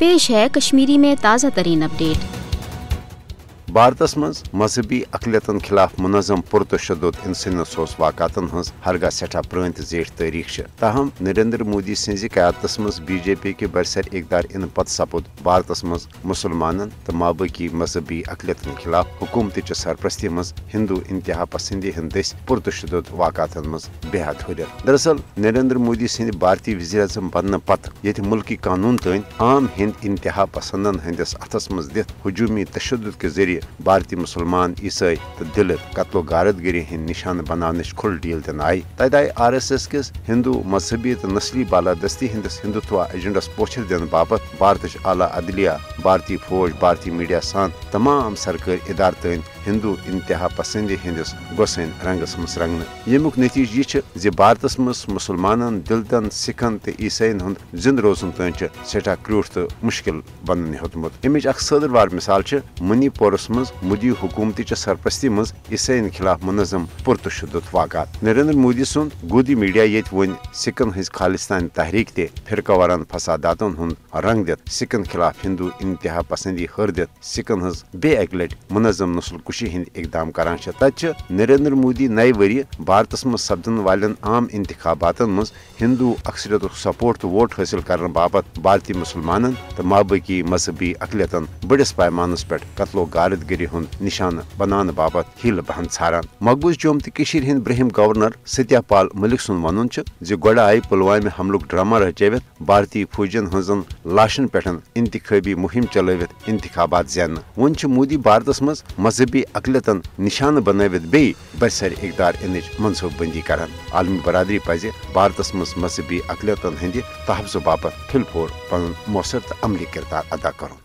पेश है कश्मीरी में ताज़ा तरीन अपडेट। भारतस मज मजहबी अकलियतन खिलाफ मुनज़म पुरतशद्दुद इंसानियत वाक़ातन हज हरगा सठा प्रान जेठ तारीख ताहम नरेंद्र मोदी सज क़यादत मज BJP के बरसर इकदार इन पत सपुद भारतस मज मुसलमान तो माबाकी मजहबी अकलियतन खिलाफ हुकूमत सरपरस्ती मज हिंदू इंतहा पसंदी हंद दस पुरतशद्दुद वाक़ातन मज बेहद हुर। दरअसल नरेंद्र मोदी सद भारतीय वज़ीर आज़म बनने पत ये मुल्की कानून तन आम हिंद इंतहा पसंदन हंदिस अथस मज दित हजूमी तशद्दुद के जरिए भारतीय मुसलमान ईसाई तो दलित कत्लो गारतगिरी हंद निशान बनाने खुल डील दिन आई। तद आई RSS किस हिंदू मजहबी तो नस्ली बालादस्ती हंदिस हिंदुत्व एजेंडस पोछर दिन बाबत भारत आला अदलिया, भारतीय फौज, भारतीय मीडिया सान तमाम सरकारी इदार तन हिंदू इंतहा पसंदी हंदिस गोसन रंगस मज रंगन। यमुक नतीज यह भारतस मज मुसलमान दलितन सिखन तो ईसाइन हंद जिंद रोजन तन सठा क्रूठ तो मुश्किल बन होतमुत। अमिच अख सदरवार मिसाल मणिपुरस मज मोदी हुकूमत सरपरस्ती मज ईसाइन खिलाफ मुनज़म पुरतशद्दुद वाक़ात। नरेंद्र मोदी सुंद गोदी मीडिया ये वन सिखन हज खालिस्तान तहरीक ते फिरकावारान फसादातन हंद रंग दित सिखन खिलाफ हिंदू इंतहा पसंदी हर दित सिखन हज बे अक लट मुनज़म नस्ल कुशी हंद इकदाम करान। तत नरेंद्र मोदी नए वरी भारतस मज सपदन वालन आम इंतखाबातन मज हिंदू अक्सरियत सपोर्ट तो वोट हासिल करने बाबत भारतीय मुसलमान तो माबाकी मजहबी अकलियतन बड़िस पैमानस पे कत्लो गारतगिरी हंद निशान बनाने बाबत हील बहन छारान। मकबूज जोम तो हिंद ब्रहिम गवर्नर सत्यापाल मलिक सुन वन गोड़ आई पुलवामा हमलुक ड्रामा रचवित भारतीय फौजन हजन लाशन पे इंतखाबी मुहिम चलवित इंतखाबात जैन। वन मोदी भारतस मज मजहबी अकलियतन निशान बनवित बे बरसर इकदार इन मनसूबबंदी करान। आलमी बरादरी पज भारतस मज मजहबी अकलियतन हंद तहफ़्ज़ बाबत फिलफोर पन मौसर तो अमली किरदार अदा कर।